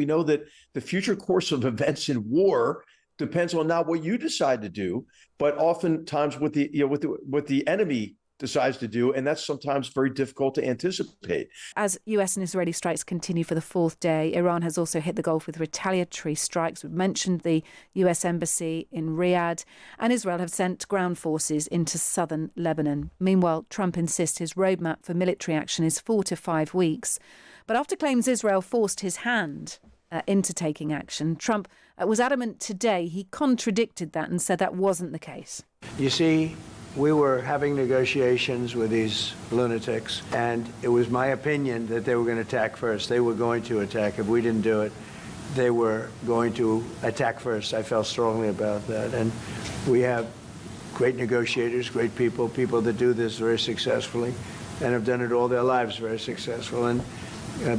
We know that the future course of events in war depends on not what you decide to do, but oftentimes what the enemy decides to do, and that's sometimes very difficult to anticipate. As US and Israeli strikes continue for the fourth day, Iran has also hit the Gulf with retaliatory strikes. We've mentioned the US embassy in Riyadh, and Israel have sent ground forces into southern Lebanon. Meanwhile, Trump insists his roadmap for military action is 4 to 5 weeks. But after claims Israel forced his hand into taking action, Trump was adamant today he contradicted that and said that wasn't the case. You see, we were having negotiations with these lunatics, and it was my opinion that they were going to attack first. They were going to attack. If we didn't do it, they were going to attack first. I felt strongly about that. And we have great negotiators, great people that do this very successfully and have done it all their lives very successful. And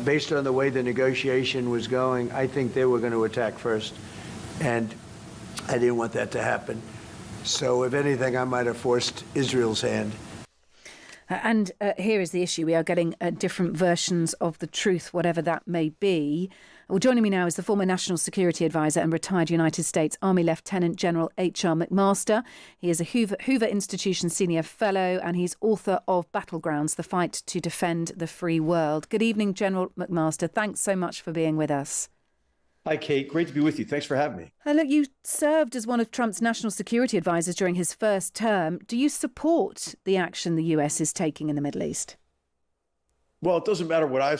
based on the way the negotiation was going, I think they were going to attack first. And I didn't want that to happen. So if anything, I might have forced Israel's hand. And here is the issue. We are getting different versions of the truth, whatever that may be. Well, joining me now is the former National Security Advisor and retired United States Army Lieutenant General H.R. McMaster. He is a Hoover Institution Senior Fellow, and he's author of Battlegrounds, The Fight to Defend the Free World. Good evening, General McMaster. Thanks so much for being with us. Hi, Kate. Great to be with you. Thanks for having me. Look, you served as one of Trump's national security advisors during his first term. Do you support the action the US is taking in the Middle East? Well, it doesn't matter what I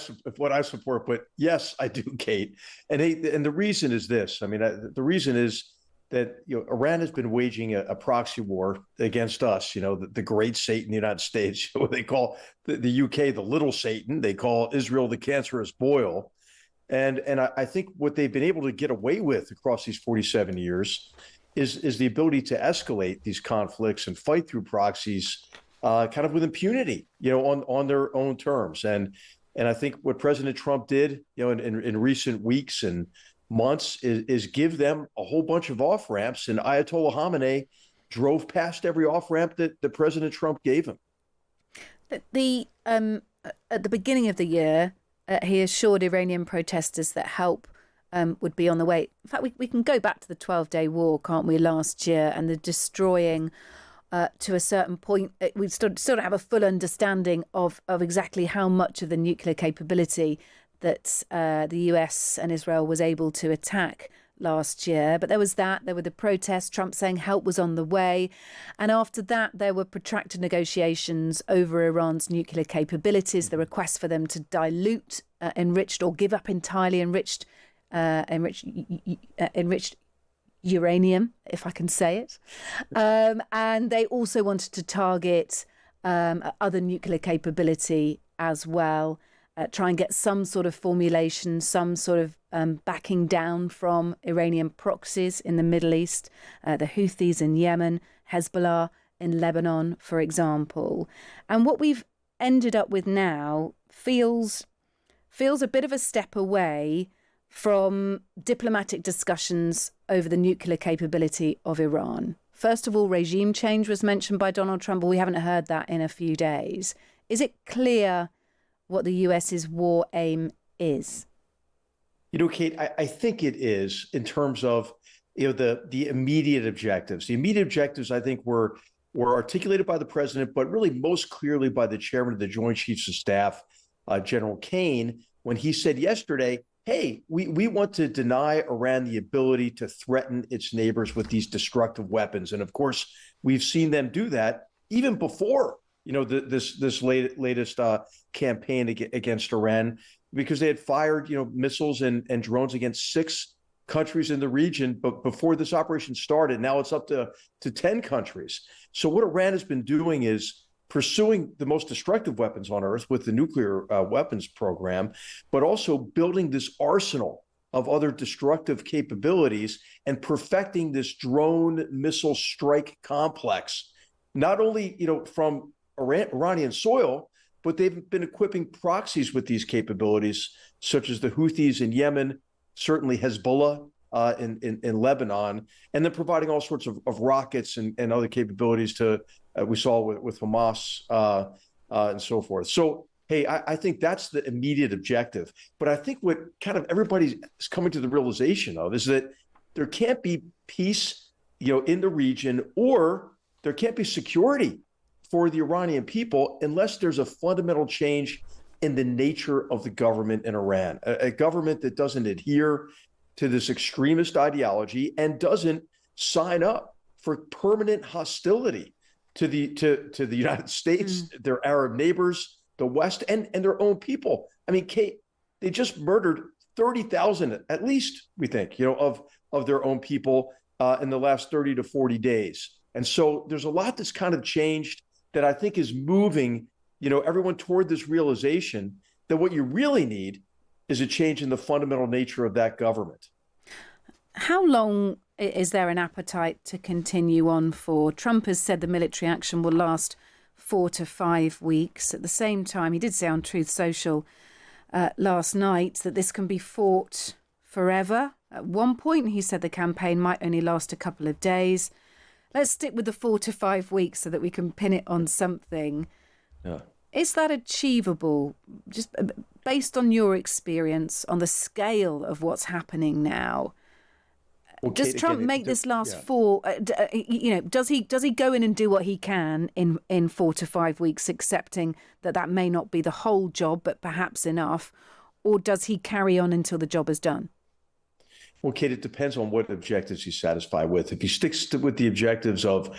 support, but yes, I do, Kate. And the reason is this. I mean, the reason is that Iran has been waging a proxy war against us. The great Satan, the United States. What they call the UK the little Satan. They call Israel the cancerous boil. And I think what they've been able to get away with across these 47 years is the ability to escalate these conflicts and fight through proxies kind of with impunity, on their own terms. And I think what President Trump did, in recent weeks and months is give them a whole bunch of off ramps. And Ayatollah Khamenei drove past every off ramp that President Trump gave him. At the beginning of the year, he assured Iranian protesters that help would be on the way. In fact, we can go back to the 12-day war, can't we, last year, and the destroying to a certain point. We still don't have a full understanding of exactly how much of the nuclear capability that the US and Israel was able to attack last year. But there were the protests, Trump saying help was on the way. And after that, there were protracted negotiations over Iran's nuclear capabilities, the request for them to dilute enriched or give up entirely enriched uranium, if I can say it. And they also wanted to target other nuclear capability as well. Try and get some sort of formulation, some sort of backing down from Iranian proxies in the Middle East, the Houthis in Yemen, Hezbollah in Lebanon, for example. And what we've ended up with now feels a bit of a step away from diplomatic discussions over the nuclear capability of Iran. First of all, regime change was mentioned by Donald Trump, but we haven't heard that in a few days. Is it clear what the US's war aim is? Kate, I think it is in terms of the immediate objectives. The immediate objectives, I think, were articulated by the president, but really most clearly by the chairman of the Joint Chiefs of Staff, General Kane, when he said yesterday, hey, we want to deny Iran the ability to threaten its neighbors with these destructive weapons. And of course, we've seen them do that even before this latest campaign against Iran, because they had fired missiles and drones against 6 countries in the region. But before this operation started, now it's up to 10 countries. So what Iran has been doing is pursuing the most destructive weapons on earth with the nuclear weapons program, but also building this arsenal of other destructive capabilities and perfecting this drone missile strike complex, not only from Iranian soil, but they've been equipping proxies with these capabilities, such as the Houthis in Yemen, certainly Hezbollah in Lebanon, and then providing all sorts of rockets and other capabilities to we saw with Hamas and so forth. So hey, I think that's the immediate objective. But I think what kind of everybody is coming to the realization of is that there can't be peace, in the region, or there can't be security for the Iranian people unless there's a fundamental change in the nature of the government in Iran, a government that doesn't adhere to this extremist ideology and doesn't sign up for permanent hostility to the United States, their Arab neighbors, the West, and their own people. I mean, Kate, they just murdered 30,000, at least, we think, of their own people in the last 30 to 40 days. And so there's a lot that's kind of changed that I think is moving, everyone toward this realization that what you really need is a change in the fundamental nature of that government. How long is there an appetite to continue on for? Trump has said the military action will last 4 to 5 weeks. At the same time, he did say on Truth Social last night that this can be fought forever. At one point, he said the campaign might only last a couple of days. Let's stick with the 4 to 5 weeks so that we can pin it on something. Yeah. Is that achievable, just based on your experience, on the scale of what's happening now? Well, does Kate, Trump again, make this last yeah. does he go in and do what he can in 4 to 5 weeks, accepting that may not be the whole job, but perhaps enough, or does he carry on until the job is done? Well, Kate, it depends on what objectives he's satisfied with. If he sticks with the objectives of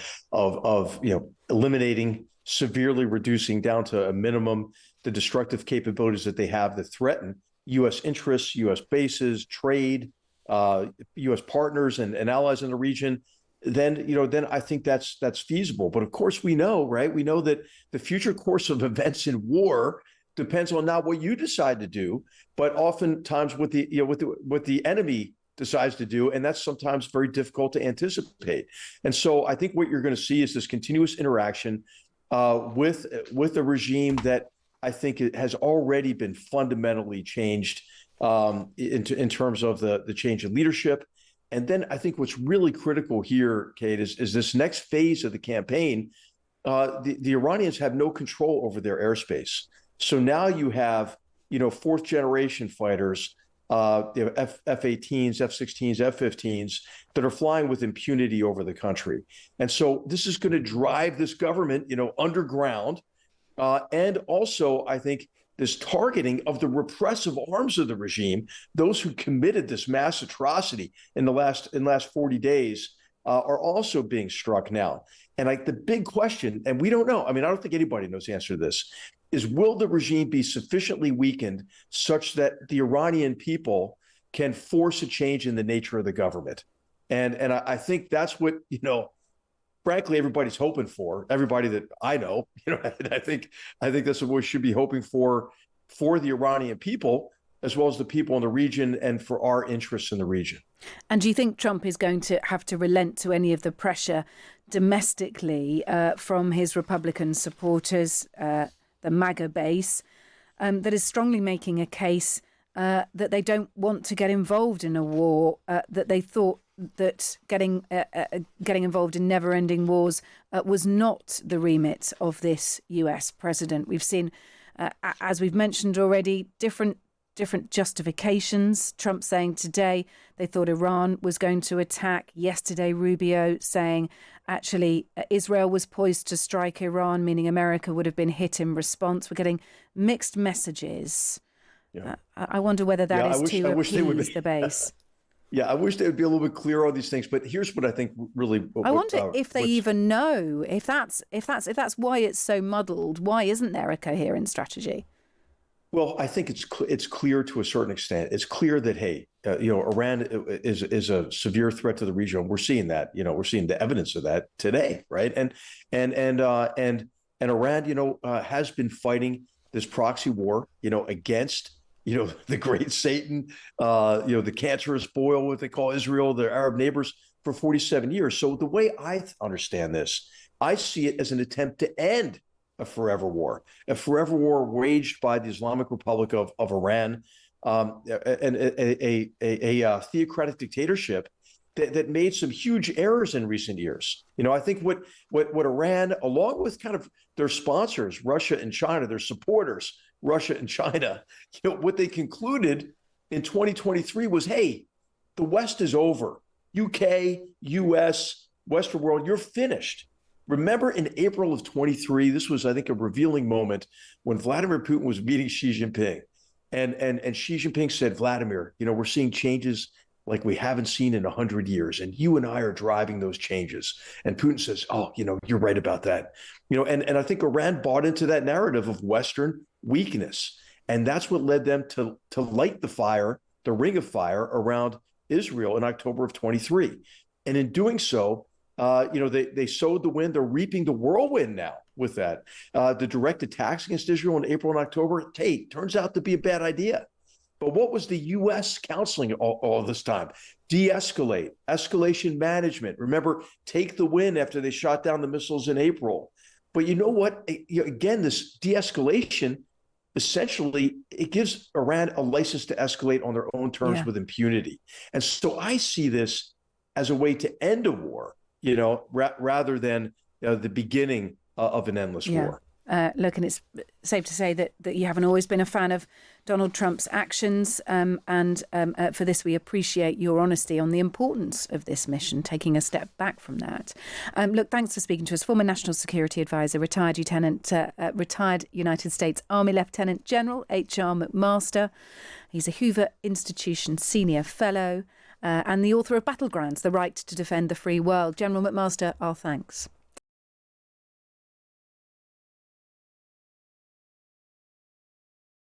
eliminating, severely reducing down to a minimum the destructive capabilities that they have that threaten U.S. interests, U.S. bases, trade, U.S. partners and allies in the region, then I think that's feasible. But of course, we know, right? We know that the future course of events in war depends on not what you decide to do, but oftentimes what the enemy decides to do, and that's sometimes very difficult to anticipate. And so I think what you're going to see is this continuous interaction with a regime that I think it has already been fundamentally changed in terms of the change in leadership. And then I think what's really critical here, Kate, is this next phase of the campaign. The Iranians have no control over their airspace. So now you have, fourth generation fighters, F-18s, F-16s, F-15s that are flying with impunity over the country. And so this is going to drive this government, underground. And also, I think, this targeting of the repressive arms of the regime, those who committed this mass atrocity in the last 40 days are also being struck now. And like the big question, and we don't know, I mean, I don't think anybody knows the answer to this, is will the regime be sufficiently weakened such that the Iranian people can force a change in the nature of the government? And I think that's what, frankly, everybody's hoping for. Everybody that I know, and I think that's what we should be hoping for the Iranian people, as well as the people in the region and for our interests in the region. And do you think Trump is going to have to relent to any of the pressure domestically from his Republican supporters, the MAGA base, that is strongly making a case that they don't want to get involved in a war, that they thought that getting involved in never-ending wars was not the remit of this US president? We've seen, as we've mentioned already, different justifications. Trump saying today they thought Iran was going to attack. Yesterday, Rubio saying actually Israel was poised to strike Iran, meaning America would have been hit in response. We're getting mixed messages. Yeah. I wonder whether that is to appease the base. Yeah, I wish they would be a little bit clearer on these things. But here's what I think really. I wonder if they even know if that's why it's so muddled. Why isn't there a coherent strategy? Well, I think it's clear to a certain extent. It's clear that Iran is a severe threat to the region. We're seeing that. We're seeing the evidence of that today, right? And Iran, has been fighting this proxy war, against the great Satan, the cancerous boil, what they call Israel, their Arab neighbors, for 47 years. So the way I understand this, I see it as an attempt to end a forever war waged by the Islamic Republic of Iran, and a theocratic dictatorship that made some huge errors in recent years. I think what Iran, along with kind of their sponsors, Russia and China, their supporters, Russia and China, what they concluded in 2023 was, hey, the West is over. UK, US, Western world, you're finished. Remember in April of 23, this was, I think, a revealing moment when Vladimir Putin was meeting Xi Jinping. And Xi Jinping said, Vladimir, we're seeing changes like we haven't seen in 100 years. And you and I are driving those changes. And Putin says, oh, you're right about that. And I think Iran bought into that narrative of Western weakness. And that's what led them to light the ring of fire around Israel in October of 23. And in doing so, they sowed the wind. They're reaping the whirlwind now with that. The direct attacks against Israel in April and October, turns out to be a bad idea. But what was the U.S. counseling all this time? De-escalate, escalation management. Remember, take the win after they shot down the missiles in April. But you know what? Again, this de-escalation, essentially, it gives Iran a license to escalate on their own terms with impunity. And so I see this as a way to end a war, rather than the beginning of an endless war. Look, and it's safe to say that you haven't always been a fan of Donald Trump's actions. And for this, we appreciate your honesty on the importance of this mission, taking a step back from that. Look, thanks for speaking to us. Former National Security Advisor, retired United States Army Lieutenant General H.R. McMaster. He's a Hoover Institution Senior Fellow and the author of Battlegrounds, The Right to Defend the Free World. General McMaster, our thanks.